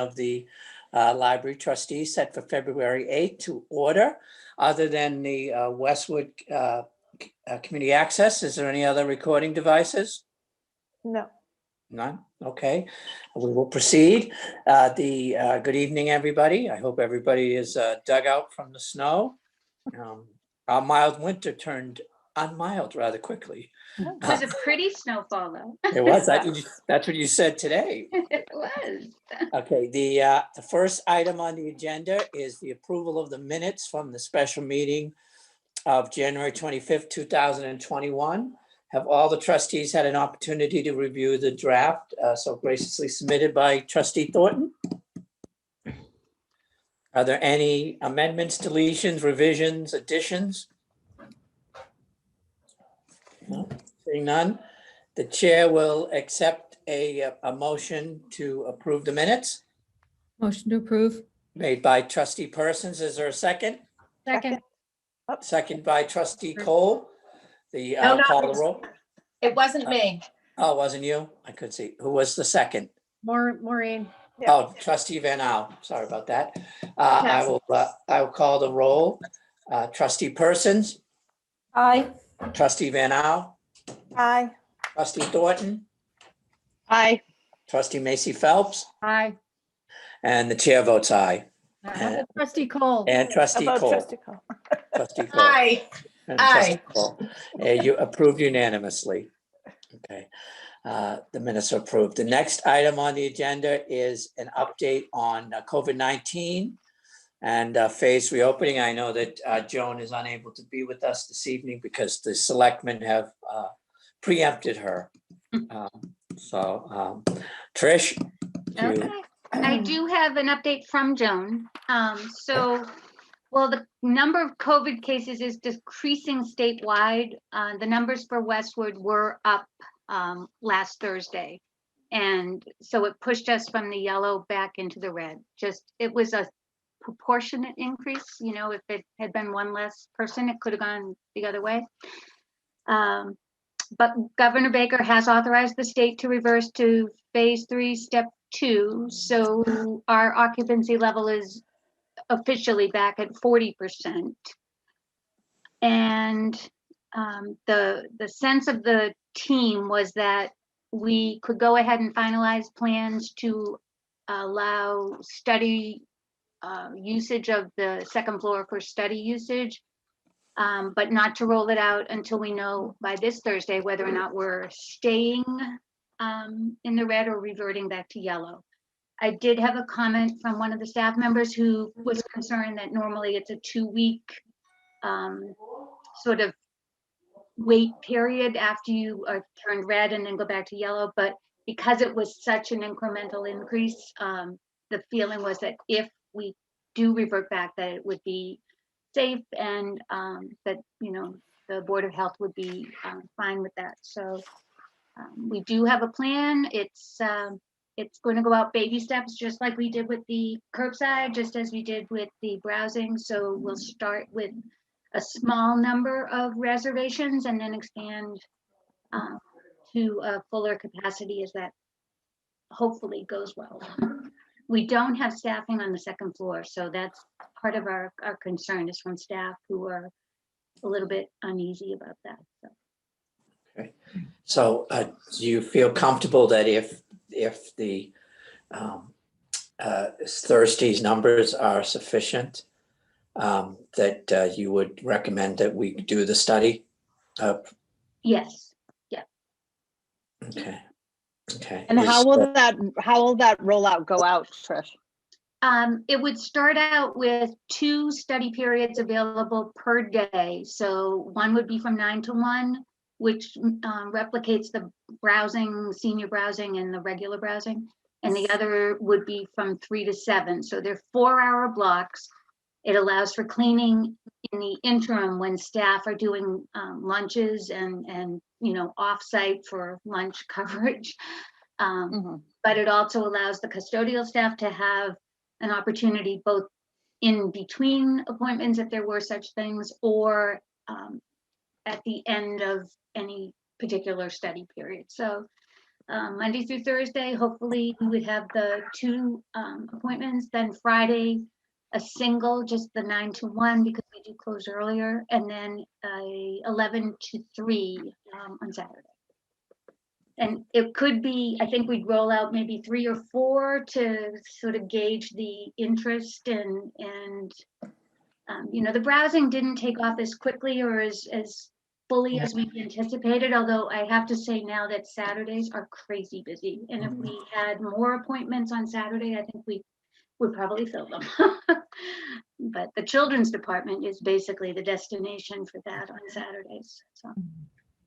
of the Library Trustees set for February 8th to order. Other than the Westwood Community Access, is there any other recording devices? No. None? Okay, we will proceed. Good evening, everybody. I hope everybody is dug out from the snow. Our mild winter turned unmild rather quickly. It was a pretty snowfall, though. It was, that's what you said today. It was. Okay, the first item on the agenda is the approval of the minutes from the special meeting of January 25th, 2021. Have all the trustees had an opportunity to review the draft so graciously submitted by Trustee Thornton? Are there any amendments, deletions, revisions, additions? No, seeing none. The chair will accept a motion to approve the minutes Motion to approve. made by Trustee Persons. Is there a second? Second. Second by Trustee Cole. No, no, Call the roll. It wasn't me. Oh, it wasn't you? I could see. Who was the second? Maureen. Yeah. Oh, Trustee Van Al. Sorry about that. I will call the roll. Trustee Persons, Aye. Trustee Van Al, Aye. Trustee Thornton, Aye. Trustee Macy Phelps, Aye. and the chair votes aye. And Trustee Cole. Trustee About Cole. Trustee Cole. Trustee Cole. Aye. And Trustee Aye. Cole. You approved unanimously. Okay. The minutes are approved. The next item on the agenda is an update on COVID-19 and phase reopening. I know that Joan is unable to be with us this evening because the selectmen have preempted her. Trish? do you- Okay. I do have an update from Joan. Well, the number of COVID cases is decreasing statewide. The numbers for Westwood were up last Thursday. And so it pushed us from the yellow back into the red. It was a proportionate increase. You know, if it had been one less person, it could have gone the other way. But Governor Baker has authorized the state to reverse to phase 3, step 2. So our occupancy level is officially back at 40%. And the sense of the team was that we could go ahead and finalize plans to allow study usage of the second floor for study usage, but not to roll it out until we know by this Thursday whether or not we're staying in the red or reverting back to yellow. I did have a comment from one of the staff members who was concerned that normally it's a 2-week sort of wait period after you are turned red and then go back to yellow. But because it was such an incremental increase, the feeling was that if we do revert back, that it would be safe and that, you know, the Board of Health would be fine with that. So we do have a plan. It's going to go out baby steps, just like we did with the curbside, just as we did with the browsing. So we'll start with a small number of reservations and then expand to a fuller capacity as that hopefully goes well. We don't have staffing on the second floor, so that's part of our concern is from staff who are a little bit uneasy about that. So. Okay. So do you feel comfortable that if the Thursday's numbers are sufficient, that you would recommend that we do the study? Yes. Yeah. Okay. Okay. And how will that rollout go out, Trish? It would start out with 2 study periods available per day. So one would be from 9 to 1, which replicates the browsing, senior browsing and the regular browsing. And the other would be from 3 to 7. So they're 4-hour blocks. It allows for cleaning in the interim when staff are doing lunches and you know, off-site for lunch coverage. But it also allows the custodial staff to have an opportunity both in between appointments, if there were such things, or at the end of any particular study period. So Monday through Thursday. Hopefully we would have the 2 appointments, then Friday, a single, just the 9 to 1 because we do close earlier, and then a 11 to 3 on Saturday. And it could be, I think we'd roll out maybe 3 or 4 to sort of gauge the interest and the browsing didn't take off as quickly or as fully as we anticipated, although I have to say now that Saturdays are crazy busy. And if we had more appointments on Saturday, I think we would probably fill them. But the children's department is basically the destination for that on Saturdays. So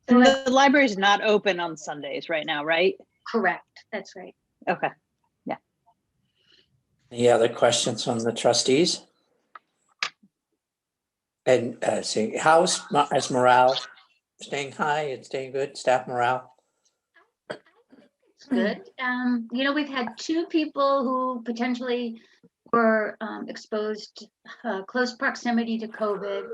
And the library's not open on Sundays right now, right? correct, that's right. Okay. Any other questions from the trustees? And see, how's is morale staying high and staying good, staff morale? It's good. We've had 2 people who potentially were exposed, close proximity to COVID.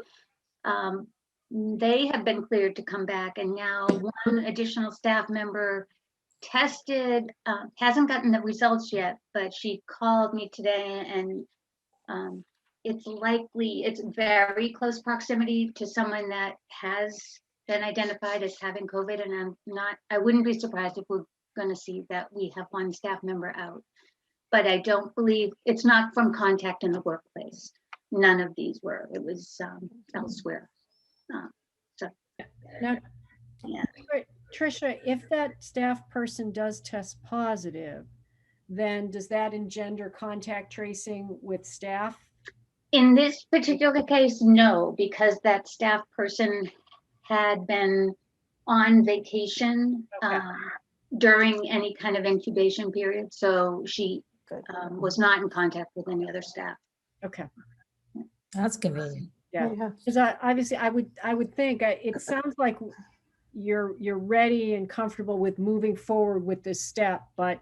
They have been cleared to come back, and now 1 additional staff member tested, hasn't gotten the results yet, but she called me today and it's very close proximity to someone that has been identified as having COVID, and I wouldn't be surprised if we're going to see that we have 1 staff member out. But I don't believe, it's not from contact in the workplace. None of these were. It was elsewhere. Now, Yeah. Tricia, if that staff person does test positive, then does that engender contact tracing with staff? In this particular case, no, because that staff person had been on vacation Okay. during any kind of incubation period, so she Good. was not in contact with any other staff. Okay. That's convenient. Yeah. Yeah. Because obviously I would think it sounds like you're ready and comfortable with moving forward with this step, but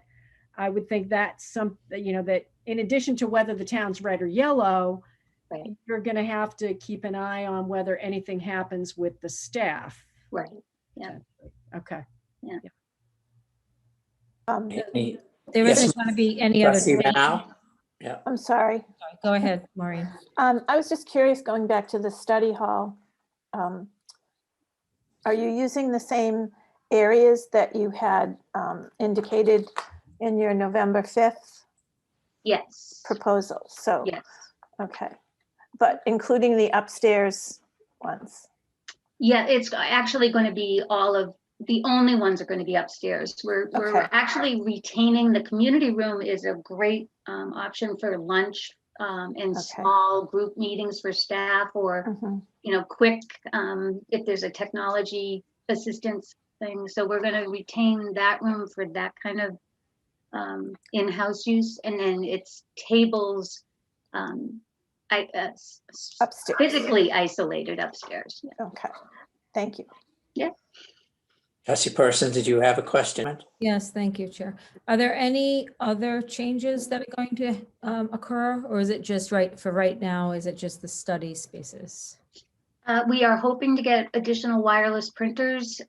I would think that's that in addition to whether the town's red or yellow, Right. you're going to have to keep an eye on whether anything happens with the staff. Right. Yeah. Okay. Any- There Yes, isn't going to be any other. Trustee debate. Mao? I'm sorry. Go ahead, Maureen. I was just curious, going back to the study hall. Are you using the same areas that you had indicated in your November 5th Yes. proposal? So, Yes. okay. But including the upstairs ones? Yeah, it's actually going to be the only ones are going to be upstairs. We're Okay. actually retaining the community room is a great option for lunch and Okay. small group meetings for staff or, Mhm. quick, if there's a technology assistance thing. So we're going to retain that room for that kind of in-house use. And then it's tables, Upstairs. physically isolated upstairs. Yeah. Okay, thank you. Trustee Person, did you have a question? Yes, thank you, Chair. Are there any other changes that are going to occur, or is it just right now, is it just the study spaces? We are hoping to get additional wireless printers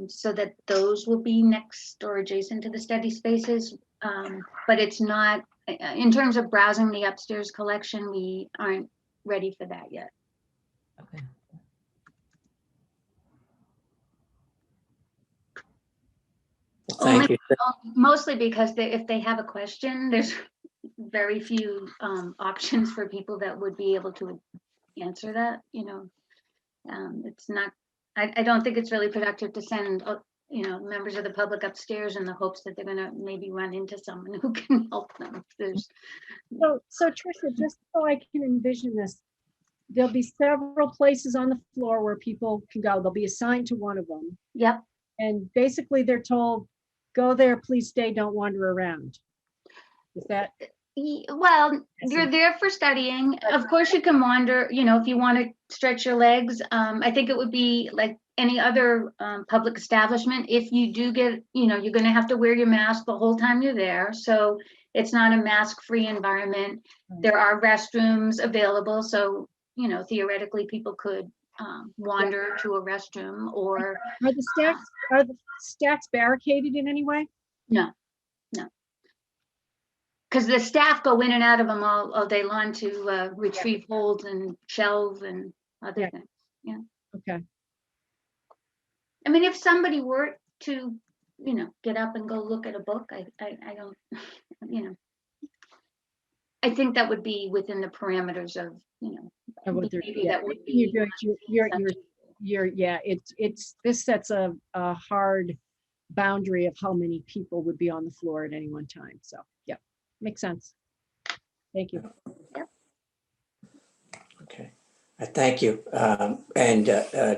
so that those will be next or adjacent to the study spaces. But it's not, in terms of browsing the upstairs collection, we aren't ready for that yet. Okay. Thank you. Mostly because if they have a question, there's very few options for people that would be able to answer that, it's not, I don't think it's really productive to send, members of the public upstairs in the hopes that they're gonna maybe run into someone who can help them. So Tricia, just so I can envision this, there'll be several places on the floor where people can go. They'll be assigned to one of them. Yep. And basically they're told, go there, please stay, don't wander around. Is that? Well, you're there for studying. Of course, you can wander, if you want to stretch your legs. I think it would be like any other public establishment. If you do get, you're going to have to wear your mask the whole time you're there. So it's not a mask-free environment. There are restrooms available. So, theoretically, people could wander to a restroom or. Are the stacks barricaded in any way? No, no. Because the staff go in and out of them all day long to retrieve holds and shelves and other Yeah. things. Okay. I mean, if somebody were to, get up and go look at a book, I don't, I think that would be within the parameters of, Of what they're- maybe yeah, that would you're be. doing, yeah, this sets a hard boundary of how many people would be on the floor at any one time. So, yeah, makes sense. Thank you. Okay, thank you. And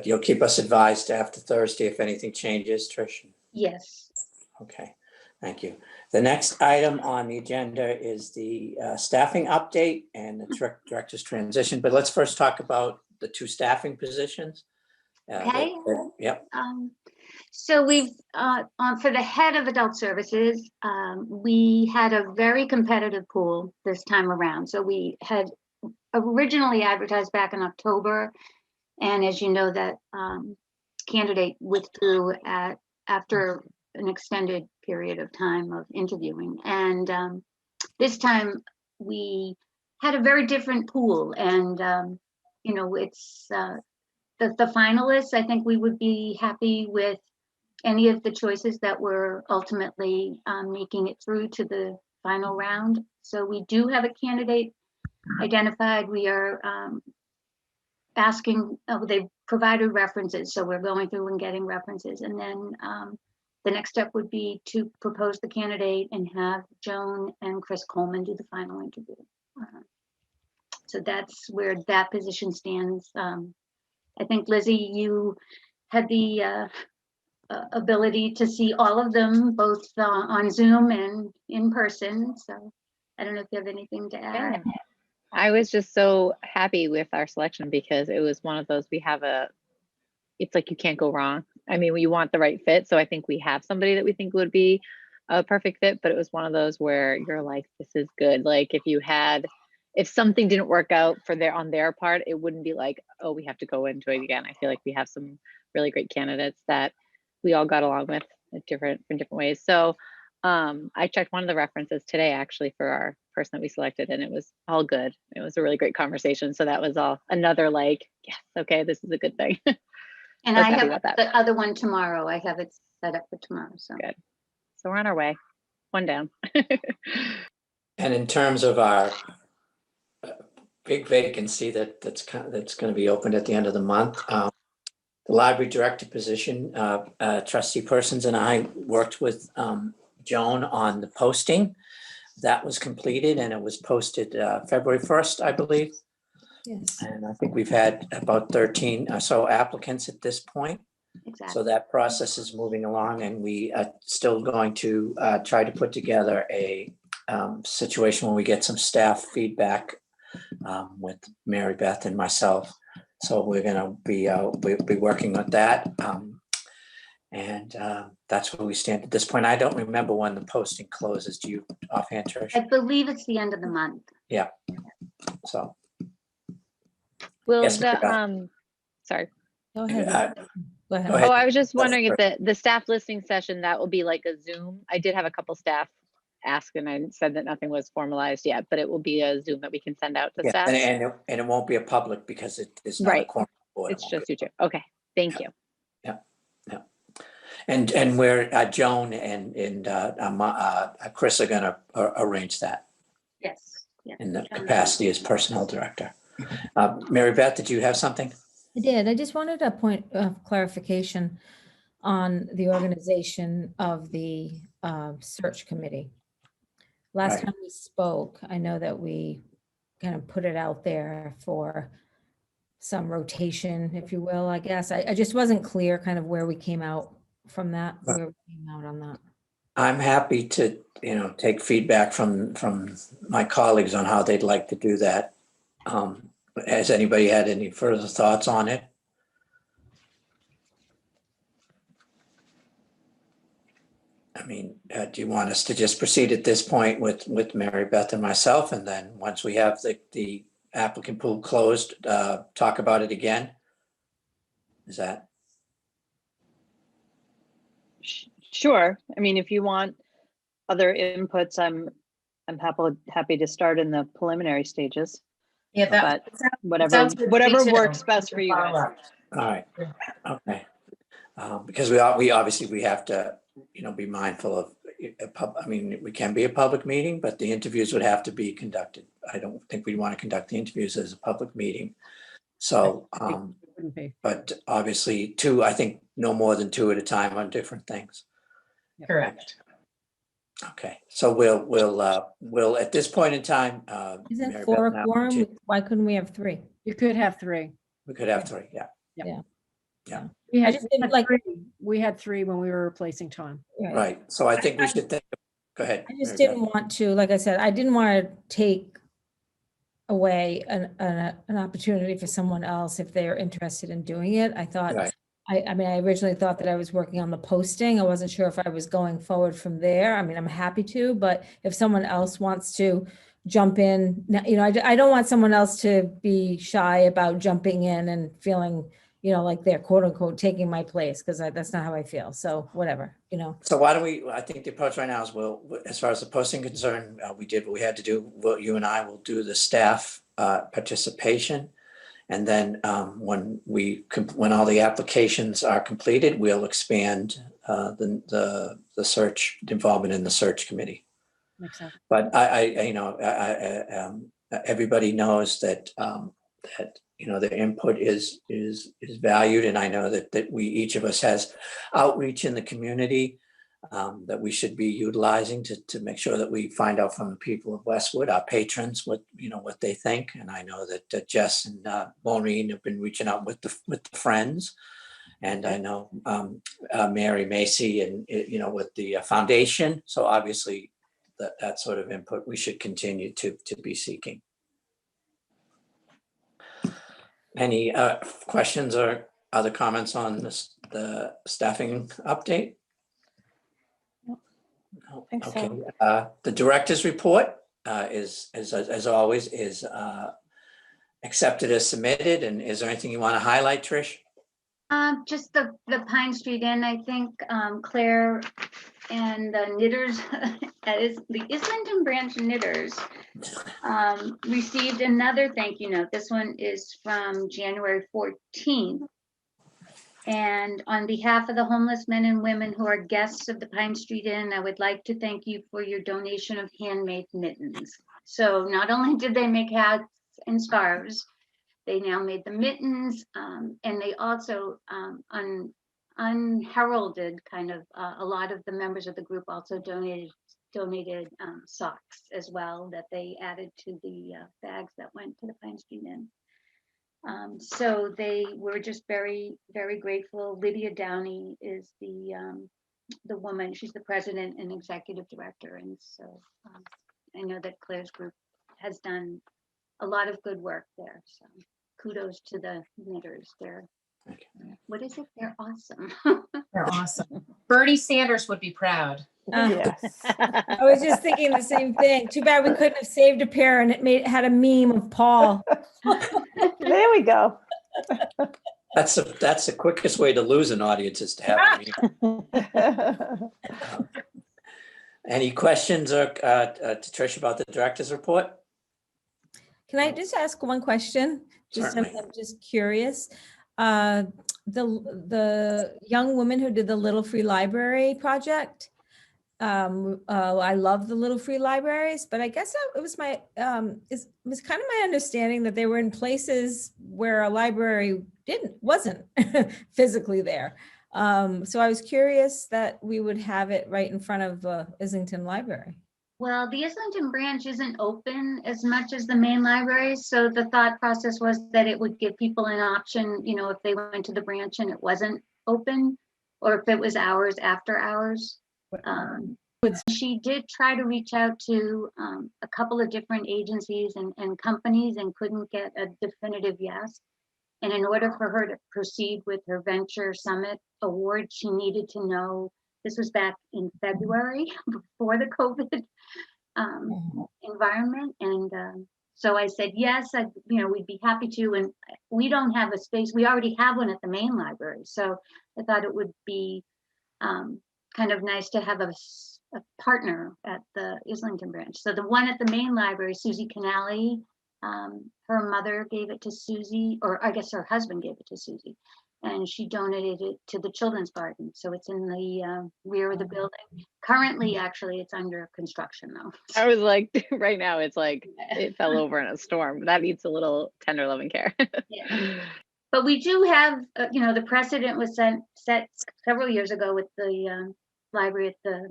you'll keep us advised after Thursday if anything changes, Trish? Yes. Okay, thank you. The next item on the agenda is the staffing update and the director's transition, but let's first talk about the 2 staffing positions. Okay. Yep. So we've, for the head of adult services, we had a very competitive pool this time around. So we had originally advertised back in October. And as you know, that candidate withdrew after an extended period of time of interviewing. And this time we had a very different pool. And, it's the finalists. I think we would be happy with any of the choices that were ultimately making it through to the final round. So we do have a candidate identified. We are asking, they've provided references, so we're going through and getting references. And then the next step would be to propose the candidate and have Joan and Chris Coleman do the final interview. So that's where that position stands. I think, Lizzie, you had the ability to see all of them, both on Zoom and in person. So I don't know if you have anything to add. Yeah. I was just so happy with our selection because it was one of those, it's like you can't go wrong. I mean, you want the right fit. So I think we have somebody that we think would be a perfect fit, but it was one of those where you're like, this is good. Like if something didn't work out on their part, it wouldn't be like, oh, we have to go into it again. I feel like we have some really great candidates that we all got along with in different ways. So I checked one of the references today actually for our person that we selected, and it was all good. It was a really great conversation. So that was all another like, yes, okay, this is a good thing. And I have the other one tomorrow. I have it set up for tomorrow. So good. So we're on our way. One down. And in terms of our big vacancy that's going to be opened at the end of the month, the library director position, Trustee Persons and I worked with Joan on the posting. That was completed and it was posted February 1st, I believe. Yes. And I think we've had about 13 or so applicants at this point. exactly. So that process is moving along, and we are still going to try to put together a situation when we get some staff feedback with Mary Beth and myself. So we're going to be working with that. And that's where we stand at this point. I don't remember when the posting closes. Do you offhand, Trish? I believe it's the end of the month. Yeah. So. Will Yes, sorry. Go ahead. Go ahead. Go ahead. Oh, I was just wondering if the staff listening session, that will be like a Zoom. I did have a couple staff ask and I said that nothing was formalized yet, but it will be a Zoom that we can send out to Yeah, staff. and it won't be a public because it is not a Right. quorum board. It's just you two. Okay, thank you. And where Joan and Chris are going to arrange that Yes. Yeah. in the capacity as personnel director. Mary Beth, did you have something? I did. I just wanted a point of clarification on the organization of the search committee. Last Right. time we spoke, I know that we kind of put it out there for some rotation, if you will, I guess. I just wasn't clear kind of where we came out from that, Right. where we came out on that. I'm happy to, take feedback from my colleagues on how they'd like to do that. Has anybody had any further thoughts on it? I mean, do you want us to just proceed at this point with Mary Beth and myself, and then once we have the applicant pool closed, talk about it again? Is that? Sure. I mean, if you want other inputs, I'm happy to start in the preliminary stages. Yeah, that But sounds- whatever sounds good to me too. works best for you guys. All right, okay. Because we obviously, we have to, be mindful of, I mean, we can be a public meeting, but the interviews would have to be conducted. I don't think we'd want to conduct the interviews as a public meeting. So, Wouldn't be. but obviously I think no more than 2 at a time on different things. Correct. Okay, so we'll at this point in time. Isn't Mary 4 Beth, a now, quorum? Why couldn't we have 3? You could have 3. We could have 3, yeah. We I had, just didn't like, we had 3 when we were replacing Tom. Right, so I think we should think, go ahead. I just Mary Beth. didn't want to, like I said, I didn't want to take away an opportunity for someone else if they're interested in doing it. I thought, Right. I mean, I originally thought that I was working on the posting. I wasn't sure if I was going forward from there. I mean, I'm happy to, but if someone else wants to jump in, I don't want someone else to be shy about jumping in and feeling, like they're quote unquote taking my place, because that's not how I feel. So whatever, So why don't I think the approach right now is as far as the posting concern, we did what we had to do. You and I will do the staff participation. And then when all the applications are completed, we'll expand the search, the involvement in the search committee. Makes sense. But everybody knows that their input is valued, and I know that each of us has outreach in the community that we should be utilizing to make sure that we find out from the people of Westwood, our patrons, what they think. And I know that Jess and Maureen have been reaching out with the friends, and I know Mary Macy and with the foundation. So obviously that sort of input we should continue to be seeking. Any questions or other comments on the staffing update? No. think so. Okay. The director's report is, as always, is accepted as submitted. And is there anything you want to highlight, Trish? Just the Pine Street Inn, I think Claire and the knitters, the Islington branch knitters, received another thank you note. This one is from January 14th. And on behalf of the homeless men and women who are guests of the Pine Street Inn, I would like to thank you for your donation of handmade mittens. So not only did they make hats and scarves, they now made the mittens, and they also, unheralded kind of, a lot of the members of the group also donated socks as well that they added to the bags that went to the Pine Street Inn. So they were just very, very grateful. Lydia Downey is the woman, she's the president and executive director. And so I know that Claire's group has done a lot of good work there. So kudos to the knitters. What is it? They're awesome. They're awesome. Bernie Sanders would be proud. Yes. I was just thinking the same thing. Too bad we couldn't have saved a pair and it had a meme of Paul. There we go. That's the quickest way to lose an audience, is to have a meeting. Any questions or to Trish about the director's report? Can I just ask one question? Certainly. I'm just curious. The young woman who did the Little Free Library project. I love the Little Free Libraries, but I guess it was it was kind of my understanding that they were in places where a library wasn't physically there. So I was curious that we would have it right in front of Islington Library. Well, the Islington branch isn't open as much as the main library. So the thought process was that it would give people an option, if they went to the branch and it wasn't open, or if it was hours after hours. She did try to reach out to a couple of different agencies and companies and couldn't get a definitive yes. And in order for her to proceed with her Venture Summit award, she needed to know, this was back in February before the COVID environment. And so I said, yes, we'd be happy to. And we don't have a space. We already have one at the main library. So I thought it would be kind of nice to have a a partner at the Islington branch. So the one at the main library, Susie Canali, her mother gave it to Susie, or I guess her husband gave it to Susie, and she donated it to the children's garden. So it's in the rear of the building. Currently, actually, it's under construction though. I was like, right now it's like it fell over in a storm. That needs a little tender loving care. Yeah. But we do have, the precedent was set several years ago with the library at the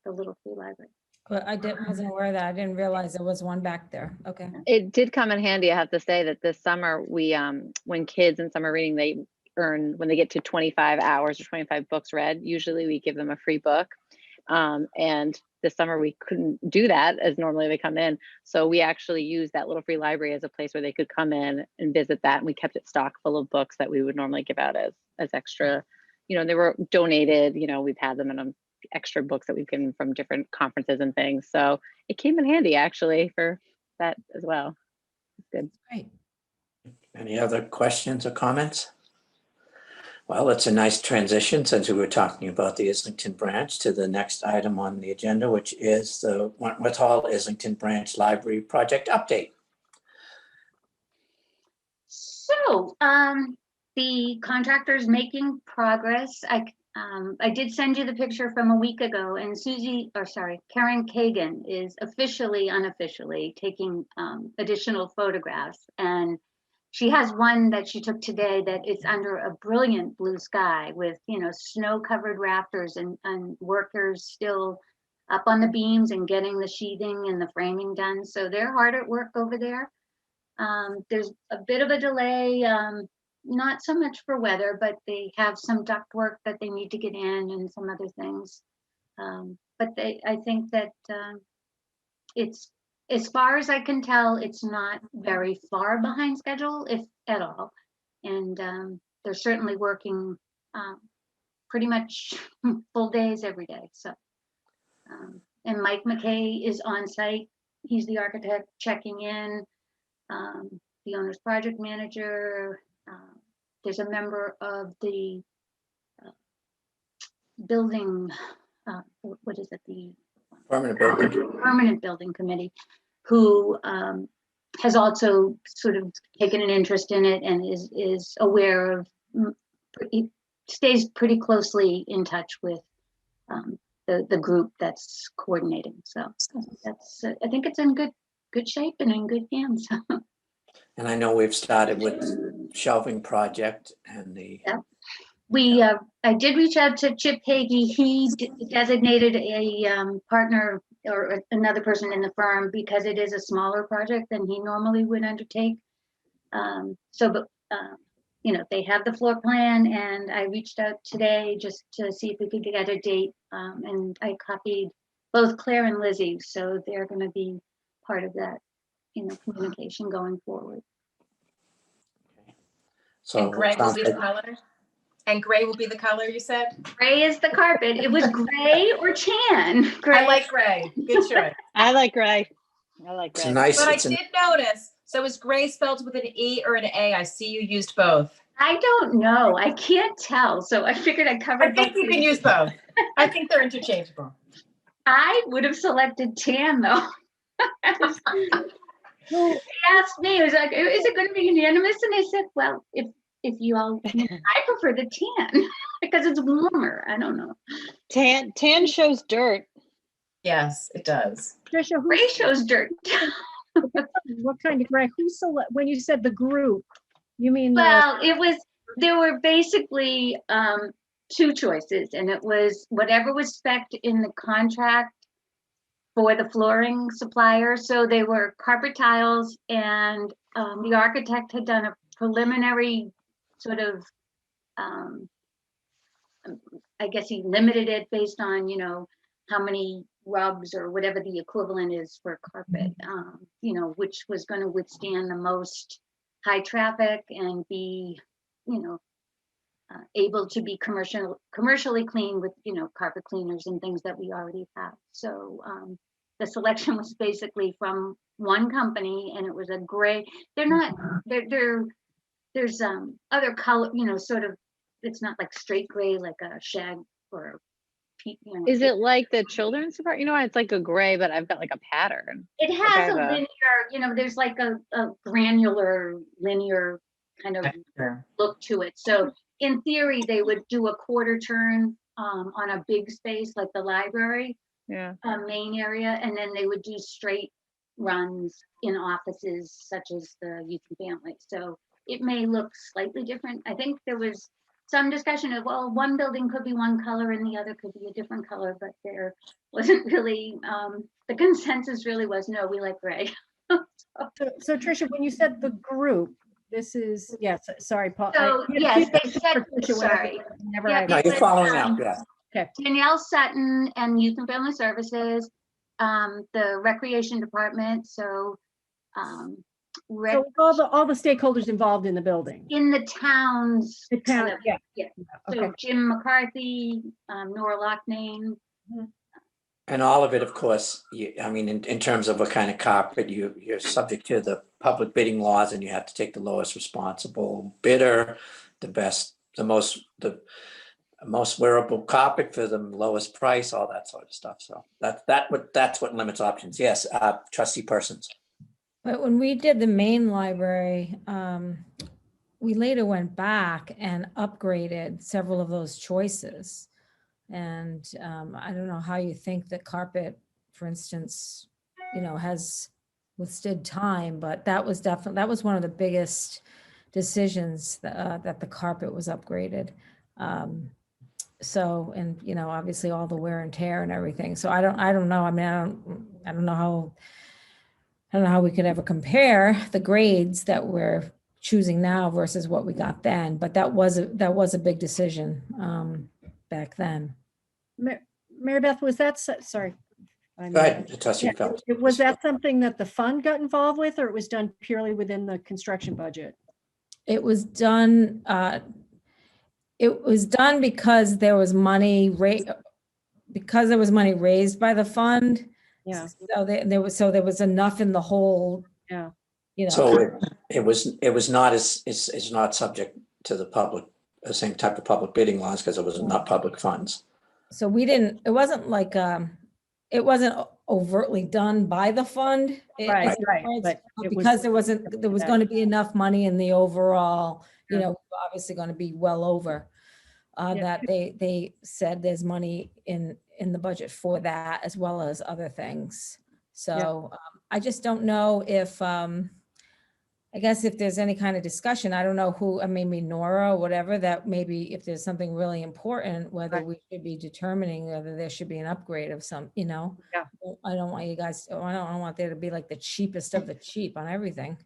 Little Free Library. But wasn't aware of that. I didn't realize there was one back there. Okay. It did come in handy. I have to say that this summer we, when kids in summer reading, they earn, when they get to 25 hours or 25 books read, usually we give them a free book. And this summer we couldn't do that as normally they come in. So we actually used that Little Free Library as a place where they could come in and visit that. And we kept it stocked full of books that we would normally give out as extra, they were donated, we've had them in them extra books that we've given from different conferences and things. So it came in handy actually for that as well. It's good. Great. Any other questions or comments? Well, it's a nice transition since we were talking about the Islington branch to the next item on the agenda, which is the Wentworth Hall Islington Branch Library Project Update. So the contractor's making progress. I did send you the picture from a week ago, and Karen Kagan is unofficially taking additional photographs, and she has one that she took today that is under a brilliant blue sky with, snow-covered rafters and workers still up on the beams and getting the sheathing and the framing done. So they're hard at work over there. There's a bit of a delay, not so much for weather, but they have some duct work that they need to get in and some other things. But I think that it's, as far as I can tell, it's not very far behind schedule, if at all. And they're certainly working pretty much full days every day. So, and Mike McKay is on site. He's the architect checking in, the owner's project manager. There's a member of the building, what is it? The Permanent Building Committee, who has also sort of taken an interest in it and is aware of, he stays pretty closely in touch with the group that's coordinating. So that's, I think it's in good shape and in good hands. And I know we've started with the shelving project and the. Yeah. I did reach out to Chip Hagee. He designated a partner or another person in the firm because it is a smaller project than he normally would undertake. They have the floor plan, and I reached out today just to see if we could get a date. And I copied both Claire and Lizzie, so they're going to be part of that, communication going forward. So And gray will be the color? And gray will be the color, you said? Gray is the carpet. It was gray or tan. Gray. I like gray. Good choice. I like gray. It's a nice. But I did notice, so is gray spelled with an E or an A? I see you used both. I don't know. I can't tell. So I figured I covered. I think you can use both. I think they're interchangeable. I would have selected tan though. He asked me, he was like, is it going to be unanimous? And I said, well, if you all, I prefer the tan because it's warmer. I don't know. Tan shows dirt. Yes, it does. Tricia, Gray shows dirt. what kind of gray? When you said the group, you mean? Well, there were basically two choices, and it was whatever was spec'd in the contract for the flooring supplier. So they were carpet tiles, and the architect had done a preliminary sort of, I guess he limited it based on, how many rubs or whatever the equivalent is for carpet, which was going to withstand the most high traffic and be, able to be commercially cleaned with, carpet cleaners and things that we already have. So the selection was basically from one company, and it was a gray. There's other color, sort of, it's not like straight gray, like a shag or Is it like the children's department? You know, it's like a gray, but I've got like a pattern. It Like I has a have a- linear, there's like a granular linear kind of look to it. So in theory, they would do a quarter turn on a big space like the library Yeah. main area, and then they would do straight runs in offices such as the youth and family. So it may look slightly different. I think there was some discussion of, well, one building could be one color and the other could be a different color, but there wasn't really, the consensus really was, no, we like gray. So Tricia, when you said the group, this is, yes, sorry, Paul. So, yes, they said, sorry. Never Yeah, had- No, you're was, following up, yeah. Danielle Sutton and Youth and Family Services, the Recreation Department, so So all the stakeholders involved in the building. in the towns. The town, kind of, yeah. So Okay. Jim McCarthy, Nora Locknane. And all of it, of course, I mean, in terms of what kind of carpet, you're subject to the public bidding laws, and you have to take the lowest responsible bidder, the most wearable carpet for the lowest price, all that sort of stuff. So that's what limits options. Yes, trustee Persons. But when we did the main library, we later went back and upgraded several of those choices. And I don't know how you think that carpet, for instance, has withstood time, but that was one of the biggest decisions that the carpet was upgraded. So, and obviously all the wear and tear and everything. So I don't know. I mean, I don't know how we could ever compare the grades that we're choosing now versus what we got then, but that was a big decision back then. Mary Beth, was that, sorry. Go ahead, trustee Yeah, Phelps. was that something that the fund got involved with, or it was done purely within the construction budget? It was done. It was done because there was money raised by the fund. Yeah. So there was enough in the whole. Yeah. So it was not subject to the same type of public bidding laws because it was not public funds. So it wasn't overtly done by the fund. Right. But because there was going to be enough money in the overall, obviously going to be well over that they said there's money in the budget for that as well as other things. So I just don't know if, I guess if there's any kind of discussion, I don't know who, maybe Nora or whatever, that maybe if there's something really important, whether we should be determining whether there should be an upgrade of some, I don't want you guys, I don't want there to be like the cheapest of the cheap on everything,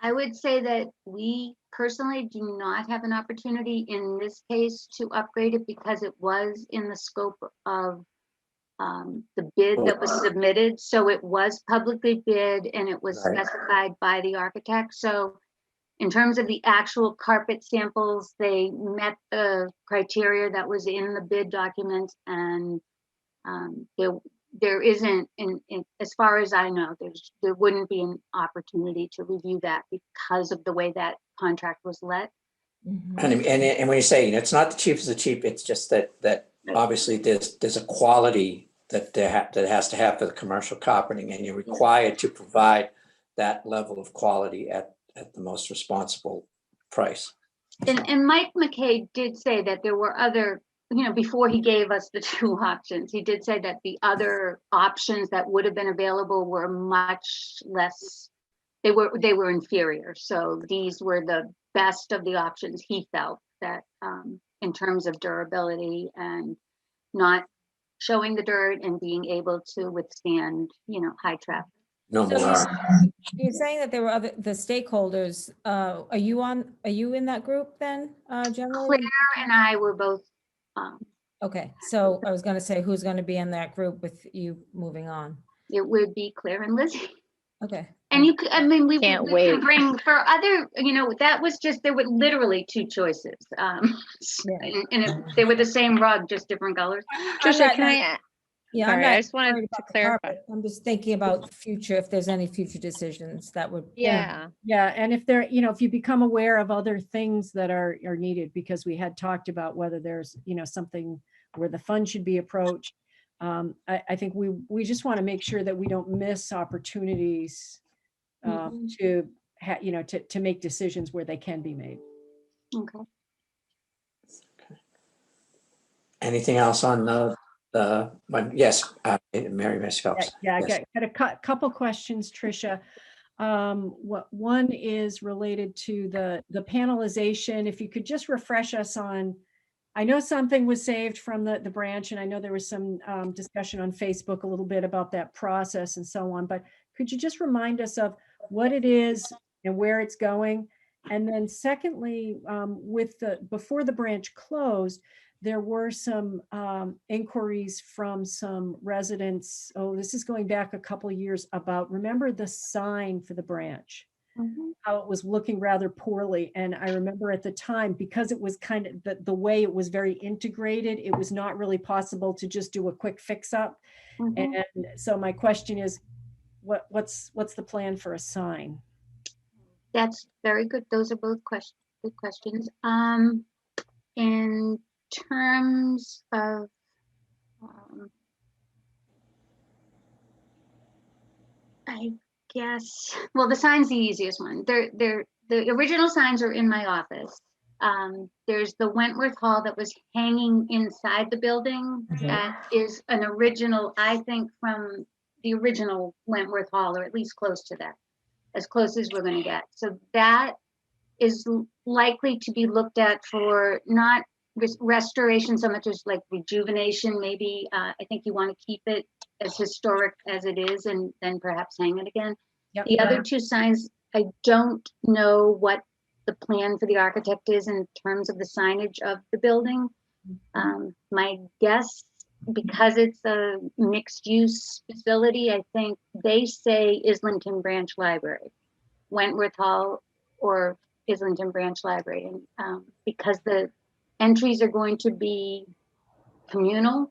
I would say that we personally do not have an opportunity in this case to upgrade it because it was in the scope of the bid that was submitted. So it was publicly bid and it was specified by the architect. So in terms of the actual carpet samples, they met the criteria that was in the bid document, and there isn't, as far as I know, there wouldn't be an opportunity to review that because of the way that contract was let. Mm-hmm. And when you say it's not the cheapest of the cheap, it's just that obviously there's a quality that has to have for the commercial carpeting, and you're required to provide that level of quality at the most responsible price. And Mike McKay did say that there were other, before he gave us the two options, he did say that the other options that would have been available were much less, they were inferior. So these were the best of the options he felt that in terms of durability and not showing the dirt and being able to withstand, high traffic. No So more. you're saying that there were the stakeholders. Are you in that group then, generally? Claire and I were both. Okay, so I was going to say, who's going to be in that group with you moving on? It would be Claire and Lizzie. Okay. And you could, we Can't could wait. bring for other, that was just, there were literally two choices. They were the same rug, just different colors. Trisha, can I? Yeah, Sorry, I'm not I just wanted worried to about the clarify. carpet. I'm just thinking about future, if there's any future decisions that would. Yeah. Yeah, and if there, if you become aware of other things that are needed, because we had talked about whether there's, something where the fund should be approached. I think we just want to make sure that we don't miss opportunities to to make decisions where they can be made. Okay. Anything else on yes, Mary Miss Phelps. Yeah, I Yes. got a couple questions, Tricia. One is related to the panelization. If you could just refresh us on, I know something was saved from the branch, and I know there was some discussion on Facebook a little bit about that process and so on, but could you just remind us of what it is and where it's going? And then secondly, before the branch closed, there were some inquiries from some residents. Oh, this is going back a couple years about, remember the sign for the branch? How it was looking rather poorly. And I remember at the time, because it was kind of the way it was very integrated, it was not really possible to just do a quick fix up. And so my question is, what's the plan for a sign? That's very good. Those are both good questions. In terms of I guess, well, the sign's the easiest one. The original signs are in my office. There's the Wentworth Hall that was hanging inside the building. That is an original, I think, from the original Wentworth Hall, or at least close to that, as close as we're going to get. So that is likely to be looked at for not restoration so much as like rejuvenation. Maybe I think you want to keep it as historic as it is, and then perhaps hang it again. Yep. The other two signs, I don't know what the plan for the architect is in terms of the signage of the building. My guess, because it's a mixed use facility, I think they say Islington Branch Library, Wentworth Hall, or Islington Branch Library. And because the entries are going to be communal,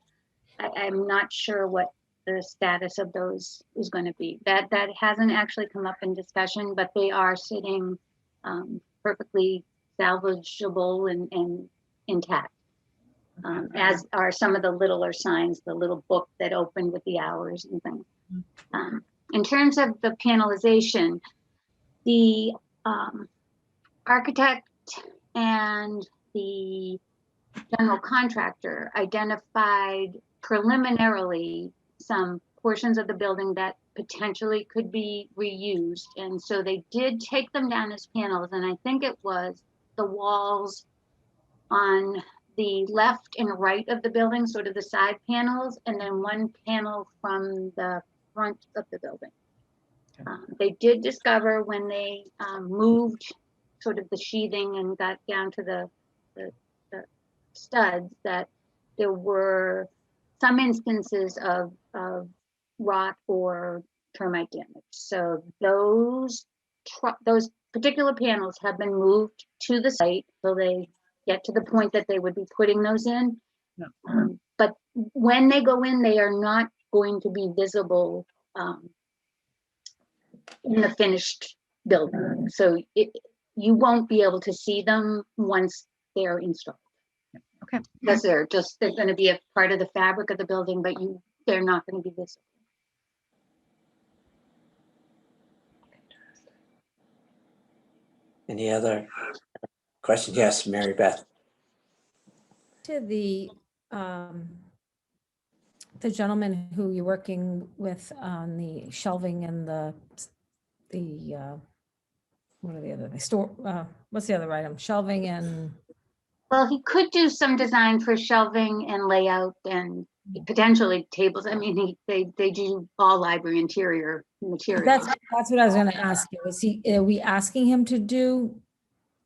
I'm not sure what the status of those is going to be. That hasn't actually come up in discussion, but they are sitting perfectly salvageable and intact, as are some of the littler signs, the little book that opened with the hours and things. In terms of the panelization, the architect and the general contractor identified preliminarily some portions of the building that potentially could be reused. And so they did take them down as panels. And I think it was the walls on the left and right of the building, sort of the side panels, and then one panel from the front of the building. They did discover when they moved sort of the sheathing and got down to the studs that there were some instances of rot or termite damage. So those particular panels have been moved to the site so they get to the point that they would be putting those in. But when they go in, they are not going to be visible in the finished building. So you won't be able to see them once they're installed. Okay. Because they're going to be a part of the fabric of the building, but they're not going to be visible. Any other questions? Yes, Mary Beth. To the gentleman who you're working with on the shelving and the what are the other, what's the other item? Shelving and. Well, he could do some design for shelving and layout and potentially tables. I mean, they do all library interior materials. That's what I was going to ask you. Are we asking him to do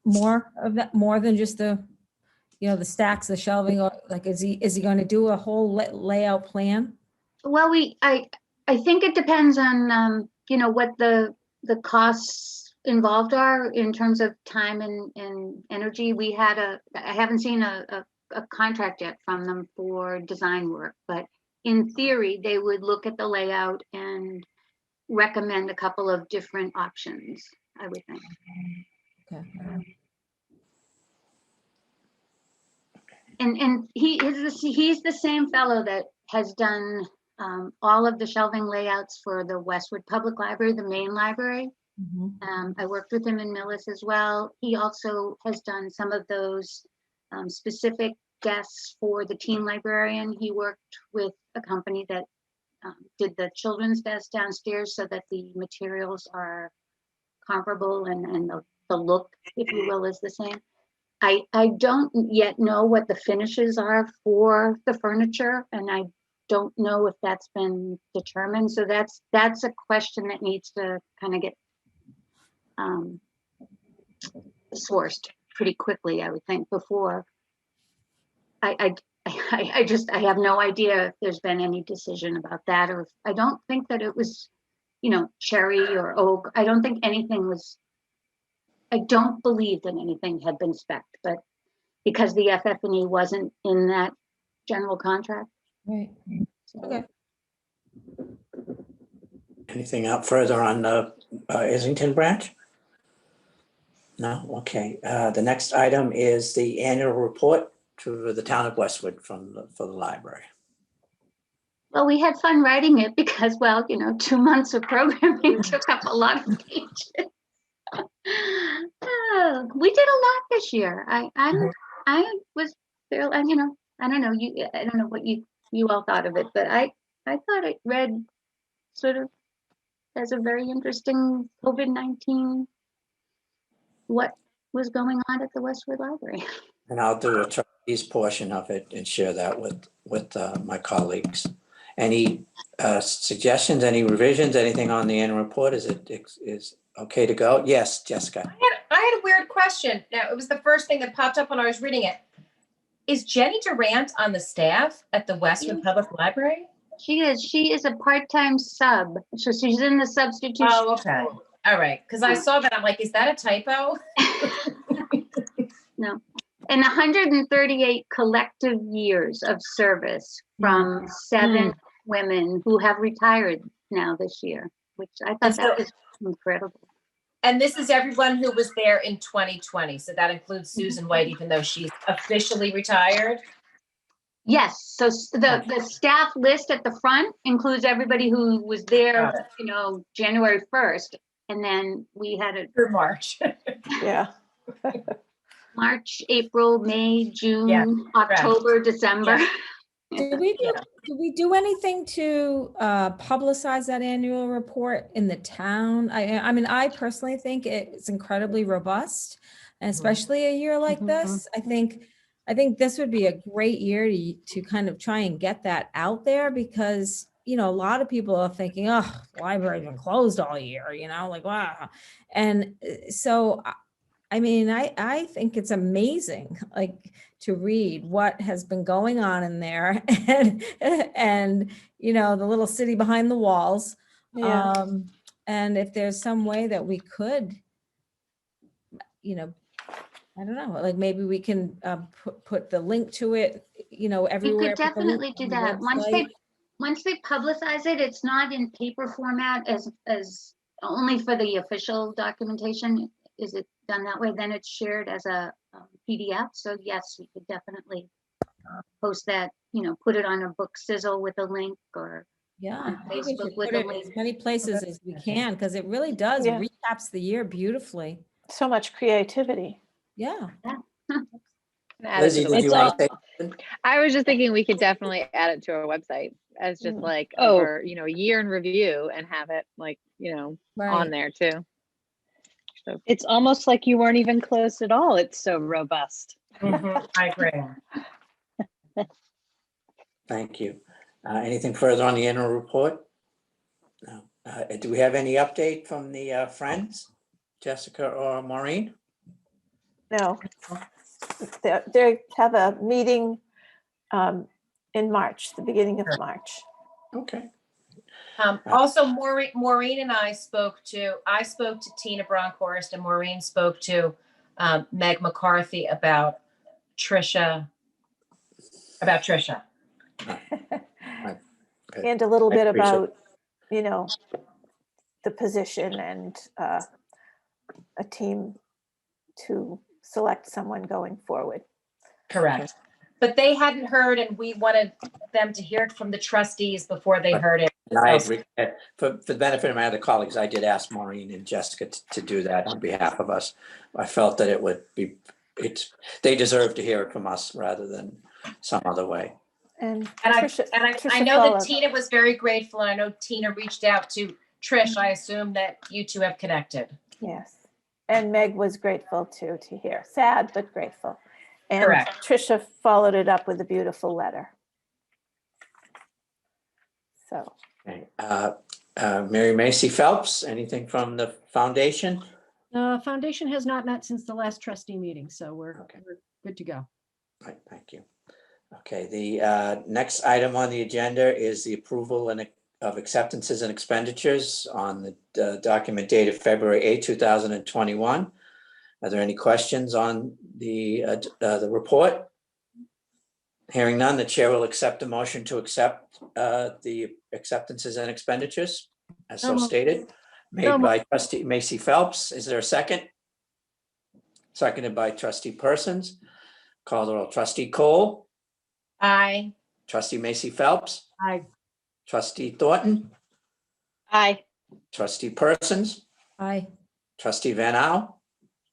more of that, more than just the stacks, the shelving, or like, is he going to do a whole layout plan? Well, I think it depends on, what the costs involved are in terms of time and energy. I haven't seen a contract yet from them for design work, but in theory, they would look at the layout and recommend a couple of different options, I would think. Okay. And he's the same fellow that has done all of the shelving layouts for the Westwood Public Library, the main library. I worked with him in Millis as well. He also has done some of those specific desks for the teen librarian. He worked with a company that did the children's desk downstairs so that the materials are comparable and the look, if you will, is the same. I don't yet know what the finishes are for the furniture, and I don't know if that's been determined. So that's a question that needs to kind of get sourced pretty quickly, I would think, before I have no idea if there's been any decision about that, or if, I don't think that it was, cherry or oak. I don't think anything was, I don't believe that anything had been spec'd, but because the FF&E wasn't in that general contract. Right. Okay. Anything out further on the Islington branch? No, okay. The next item is the annual report to the town of Westwood for the library. Well, we had fun writing it because, 2 months of programming took up a lot of pages. We did a lot this year. I was fairly, I don't know, I don't know what you all thought of it, but I thought it read sort of as a very interesting COVID-19, what was going on at the Westwood Library. And I'll do a trustees portion of it and share that with my colleagues. Any suggestions, any revisions, anything on the annual report? Is okay to go? Yes, Jessica. I had a weird question. Now, it was the first thing that popped up when I was reading it. Is Jenny Durant on the staff at the Westwood Public Library? She is a part-time sub, so she's in the substitution. Oh, okay. All right. Because I saw that. I'm like, is that a typo? No. And 138 collective years of service from 7 women who have retired now this year, which I thought that was incredible. And this is everyone who was there in 2020. So that includes Susan White, even though she's officially retired. Yes. So the staff list at the front includes everybody who was there, January 1st. And then we had it through March. Yeah. March, April, May, June, Yeah, October, December. Yeah. Did we do anything to publicize that annual report in the town? I mean, I personally think it's incredibly robust, and especially a year like this. I think this would be a great year to kind of try and get that out there, because a lot of people are thinking, oh, library's been closed all year, like, wow. And so I mean, I think it's amazing, like, to read what has been going on in there, and the little city behind the walls. Yeah. And if there's some way that we could, I don't know, like, maybe we can put the link to it, everywhere. You could definitely do that. Once they publicize it, it's not in paper format as only for the official documentation. Is it done that way? Then it's shared as a PDF. So yes, we could definitely post that, put it on a book sizzle with a link, or on I think we Facebook should with put a it link. as many places as we can, because it really does Yeah. recaps the year beautifully. So much creativity. Yeah. Lizzie, did you want to say something? I was just thinking we could definitely add it to our website as just like a year in review, and have it like, on Right. there too. So It's almost like you weren't even closed at all. It's so robust. I agree. Thank you. Anything further on the annual report? No. Do we have any update from the Friends, Jessica or Maureen? No. They have a meeting in March, the beginning of March. Okay. Also, Maureen and I spoke to Tina Bronkhorst, and Maureen spoke to Meg McCarthy about Trisha. Right. Good. And a little I bit appreciate about, the position and a team to select someone going forward. Correct. but they hadn't heard and we wanted them to hear it from the trustees before they heard it. And I agree. For the benefit of my other colleagues, I did ask Maureen and Jessica to do that on behalf of us. I felt that it would be, they deserve to hear it from us rather than some other way. And And I Tricia know that followed. Tina was very grateful, and I know Tina reached out to Trish. I assume that you two have connected. Yes. And Meg was grateful too to hear. Sad, but grateful. And Correct. Tricia followed it up with a beautiful letter. So, Okay. Mary Macy Phelps, anything from the foundation? Foundation has not met since the last trustee meeting, so we're good to go. Right, thank you. Okay, the next item on the agenda is the approval of acceptances and expenditures on the document dated February 8, 2021. Are there any questions on the report? Hearing none, the chair will accept a motion to accept the acceptances and expenditures as so stated. Made by Trustee Macy Phelps. Is there a second? Seconded by Trustee Persons. Call the roll. Trustee Cole. Aye. Trustee Macy Phelps. Aye. Trustee Thornton. Aye. Trustee Persons. Aye. Trustee Van Al.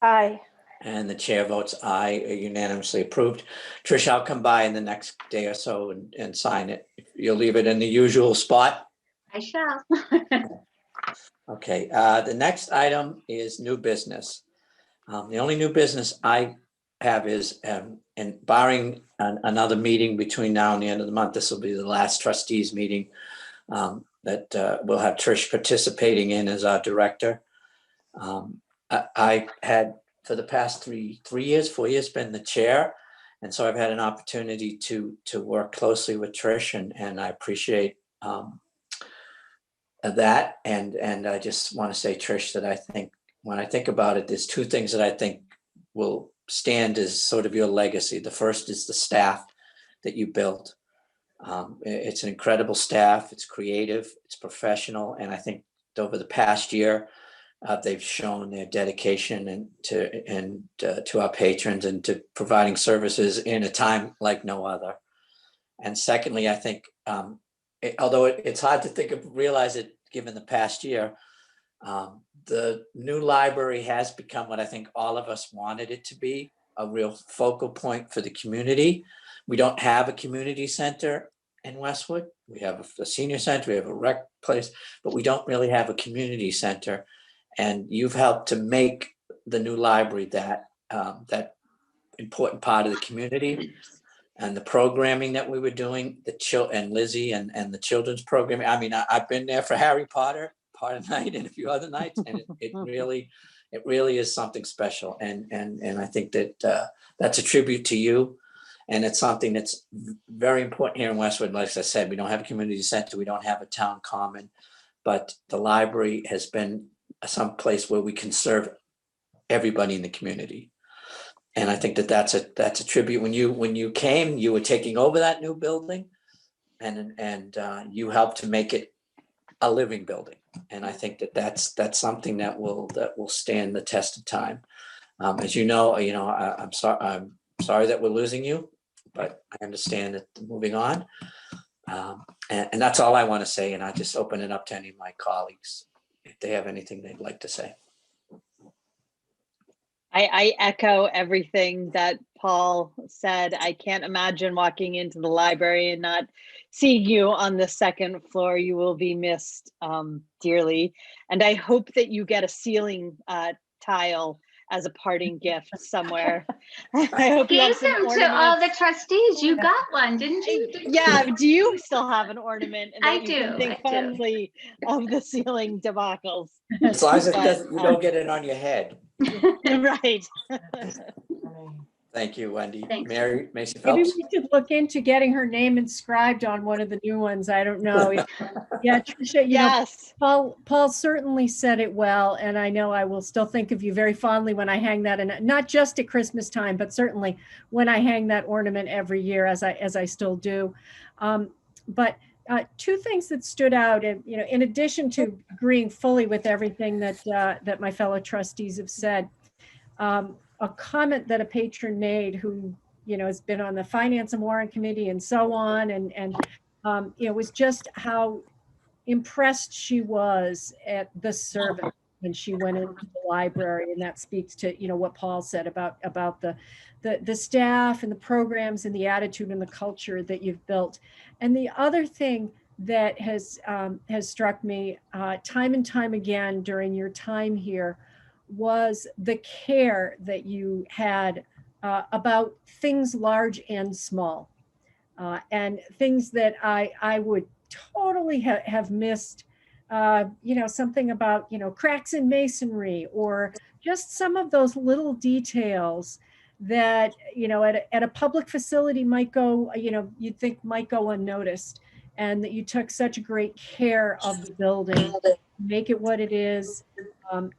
aye. And the chair votes aye, unanimously approved. Trish, I'll come by in the next day or so and sign it. You'll leave it in the usual spot. I shall. Okay, the next item is new business. The only new business I have is, and barring another meeting between now and the end of the month, this will be the last trustees meeting that we'll have Trish participating in as our director. I had, for the past 4 years, been the chair. And so I've had an opportunity to work closely with Trish, and I appreciate that. And I just want to say, Trish, that I think when I think about it, there's two things that I think will stand as sort of your legacy. The first is the staff that you built. It's an incredible staff. It's creative, it's professional. And I think over the past year, they've shown their dedication to our patrons and to providing services in a time like no other. And secondly, I think, although it's hard to realize it given the past year, the new library has become what I think all of us wanted it to be, a real focal point for the community. We don't have a community center in Westwood. We have a senior center, we have a rec place, but we don't really have a community center. And you've helped to make the new library that important part of the community. And the programming that we were doing, and Lizzie and the children's programming. I mean, I've been there for Harry Potter part of night and a few other nights, and it really is something special. And I think that that's a tribute to you. And it's something that's very important here in Westwood. Like I said, we don't have a community center, we don't have a town common, but the library has been some place where we can serve everybody in the community. And I think that that's a tribute. When you came, you were taking over that new building, and you helped to make it a living building. And I think that that's something that will stand the test of time. As you know, I'm sorry that we're losing you, but I understand that moving on. And that's all I want to say. And I just open it up to any of my colleagues if they have anything they'd like to say. I echo everything that Paul said. I can't imagine walking into the library and not seeing you on the second floor. You will be missed dearly. And I hope that you get a ceiling tile as a parting gift somewhere. I hope you have Gave some them to all the ornaments. trustees. You got one, didn't you? Yeah, do you still have an ornament? I that you can do, think I do. fondly of the ceiling debacles. As long as you don't get it on your head. Right. Thank you, Wendy. Thanks. Mary Macy Maybe Phelps. we should look into getting her name inscribed on one of the new ones. I don't know. Yeah, Tricia, Yes. Paul certainly said it well, and I know I will still think of you very fondly when I hang that, and not just at Christmas time, but certainly when I hang that ornament every year, as I still do. But two things that stood out, and in addition to agreeing fully with everything that my fellow trustees have said, a comment that a patron made who has been on the Finance and Warrant Committee and so on. And it was just how impressed she was at the service when she went into the library. And that speaks to, what Paul said about the staff and the programs and the attitude and the culture that you've built. And the other thing that has struck me time and time again during your time here was the care that you had about things large and small, and things that I would totally have missed. Something about cracks in masonry, or just some of those little details that at a public facility might go, you'd think might go unnoticed, and that you took such great care of the building, make it what it is,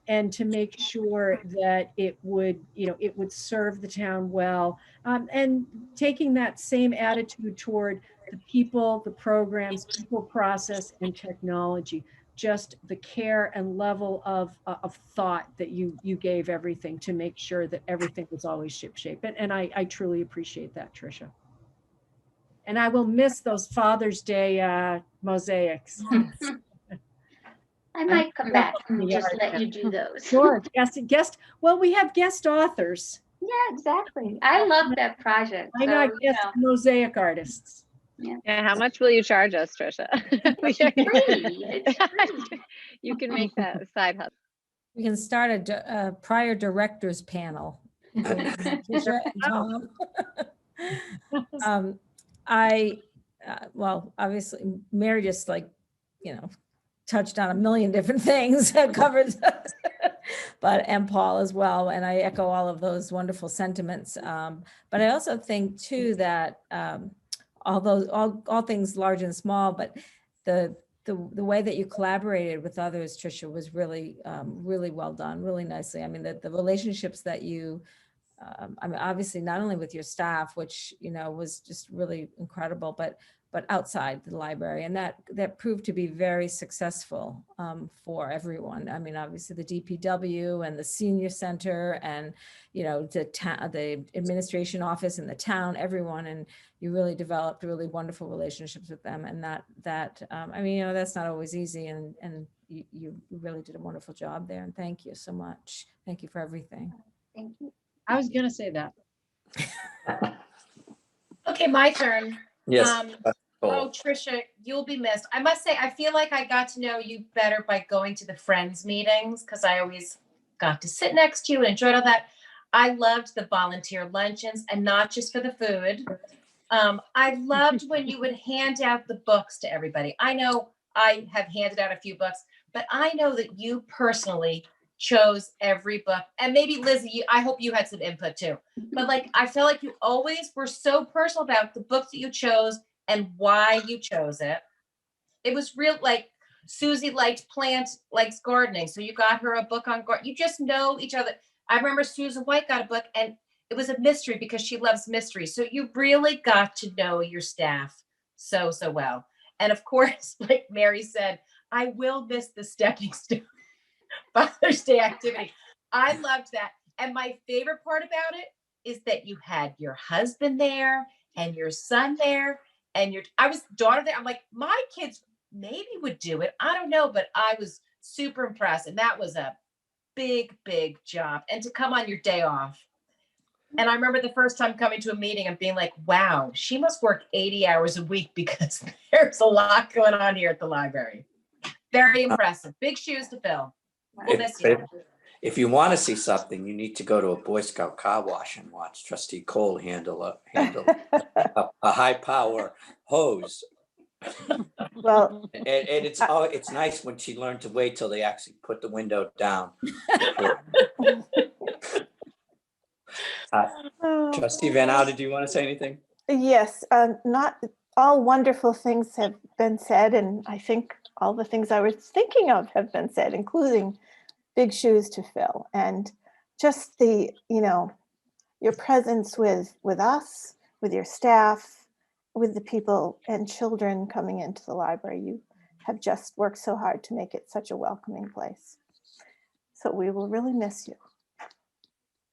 and to make sure that it would serve the town well, and taking that same attitude toward the people, the programs, people, process, and technology. Just the care and level of thought that you gave everything to make sure that everything was always shipshape. And I truly appreciate that, Tricia. And I will miss those Father's Day mosaics. I might come back and just let you do those. Sure. Guest. Well, we have guest authors. Yeah, exactly. I love that project. I know, So, guest mosaic artists. Yeah, how much will you charge us, Tricia? It's free. It's free. You can make that a side hustle. We can start a prior directors panel. Tricia and Tom. Well, obviously, Mary just touched on a million different things, covered, and Paul as well. And I echo all of those wonderful sentiments. But I also think too that all things large and small, but the way that you collaborated with others, Tricia, was really, really well done, really nicely. I mean, the relationships that you, obviously not only with your staff, which, was just really incredible, but outside the library. And that proved to be very successful for everyone. I mean, obviously the DPW and the senior center and, the administration office and the town, everyone. And you really developed really wonderful relationships with them. And that's not always easy. And you really did a wonderful job there. And thank you so much. Thank you for everything. Thank you. I was going to say that. Okay, my turn. Yes. Oh, Tricia, you'll be missed. I must say, I feel like I got to know you better by going to the Friends meetings, because I always got to sit next to you and enjoyed all that. I loved the volunteer luncheons, and not just for the food. I loved when you would hand out the books to everybody. I know I have handed out a few books, but I know that you personally chose every book. And maybe Lizzie, I hope you had some input too. But I felt like you always were so personal about the books that you chose and why you chose it. It was real, Susie likes gardening, so you got her a book on gardening. You just know each other. I remember Susan White got a book, and it was a mystery because she loves mysteries. So you really got to know your staff so well. And of course, like Mary said, I will miss the stepping stone Father's Day activity. I loved that. And my favorite part about it is that you had your husband there and your son there. And I was daughter there. I'm like, my kids maybe would do it. I don't know, but I was super impressed. And that was a big job. And to come on your day off. And I remember the first time coming to a meeting and being like, wow, she must work 80 hours a week, because there's a lot going on here at the library. Very impressive. Big shoes to fill. We'll miss you. If you want to see something, you need to go to a Boy Scout car wash and watch Trustee Cole handle a high power hose. Well, And it's nice when she learned to wait till they actually put the window down. Trustee Van Oude, do you want to say anything? yes, not all wonderful things have been said, and I think all the things I was thinking of have been said, including big shoes to fill, and just your presence with us, with your staff, with the people and children coming into the library. You have just worked so hard to make it such a welcoming place. So we will really miss you.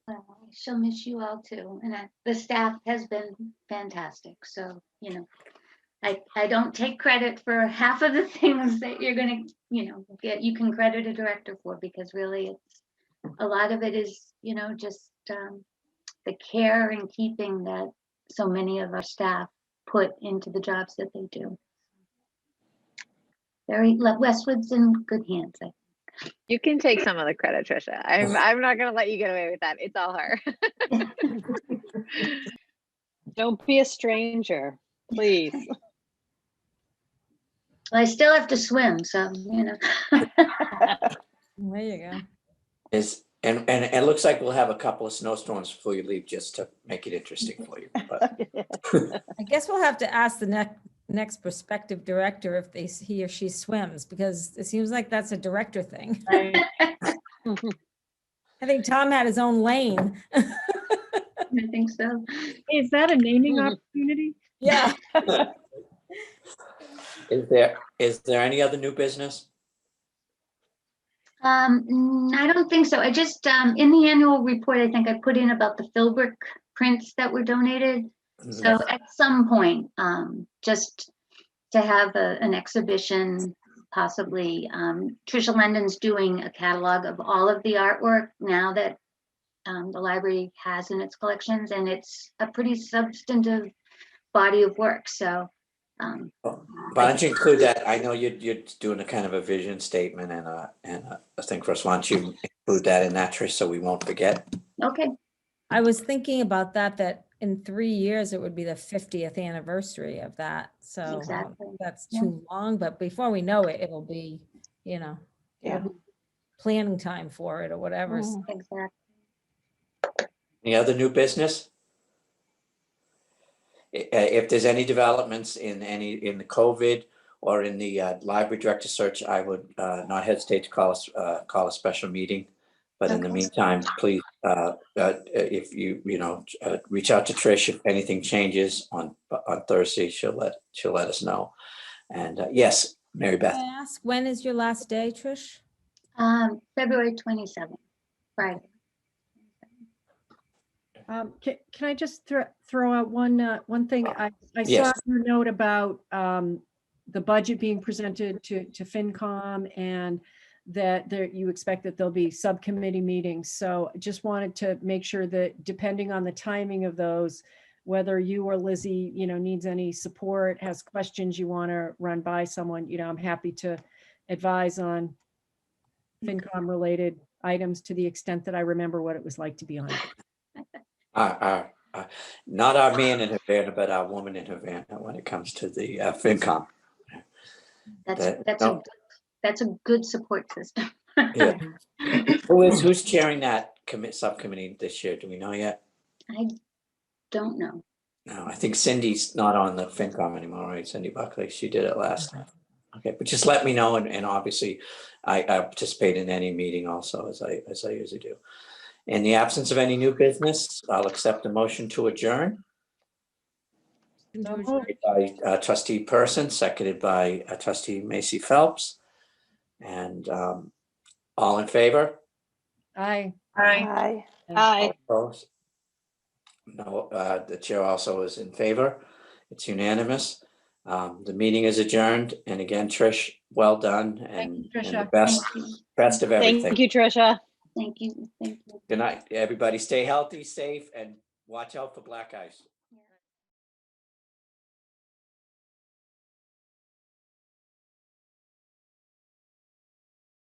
Well, she'll miss you all too. And the staff has been fantastic. So, I don't take credit for half of the things that you're going to, get, you can credit a director for, because really a lot of it is, just the care and keeping that so many of our staff put into the jobs that they do. Westwood's in good hands. You can take some of the credit, Trisha. I'm not gonna let you get away with that. It's all her. Don't be a stranger, please. Well, I still have to swim, so, There you go. And it looks like we'll have a couple of snowstorms before you leave, just to make it interesting for you. But I guess we'll have to ask the next prospective director if he or she swims, because it seems like that's a director thing. Right. I think Tom had his own lane. I think so. Is that a naming opportunity? Yeah. is there any other new business? I don't think so. I just, in the annual report, I think I put in about the Philbrick prints that were donated. So at some point, just to have an exhibition, possibly, Trisha London's doing a catalog of all of the artwork now that the library has in its collections, and it's a pretty substantive body of work. So Why don't you include that? I know you're doing a kind of a vision statement and a thing for us. Why don't you include that in that, Trish, so we won't forget? okay. I was thinking about that in 3 years, it would be the 50th anniversary of that. So Exactly. that's Yeah. too long, but before we know it, it'll be, Yeah. planning time for it or whatever. Mm. Exactly. Any other new business? If there's any developments in the COVID or in the library director search, I would not hesitate to call a special meeting. But in the Okay. meantime, please, if you reach out to Trish if anything changes on Thursday, she'll let us know. And yes, Mary Can Beth. I ask, when is your last day, Trish? February 27th, Friday. Can I just throw out one thing? I saw Yes. your note about the budget being presented to FinCom, and that you expect that there'll be subcommittee meetings. So I just wanted to make sure that depending on the timing of those, whether you or Lizzie, needs any support, has questions you want to run by someone, I'm happy to advise on FinCom related items to the extent that I remember what it was like to be on it. Not our man in Havana, but our woman in Havana when it comes to the FinCom. That's a good support system. Yeah. Who's chairing that subcommittee this year? Do we know yet? I don't know. No, I think Cindy's not on the FinCom anymore, right? Cindy Buckley, she did it last time. Okay, but just let me know, and obviously I participate in any meeting also, as I usually do. In the absence of any new business, I'll accept a motion to adjourn. By trustee Person, seconded by trustee Macy Phelps. And all in favor? Aye. Aye. Aye. Opposed? No, the chair also is in favor. It's unanimous. The meeting is adjourned. And again, Trish, well done, and you, Tricia. the best of everything. Thank you, Trisha. Thank you. Thank you. Good night, everybody. Stay healthy, safe, and watch out for black ice.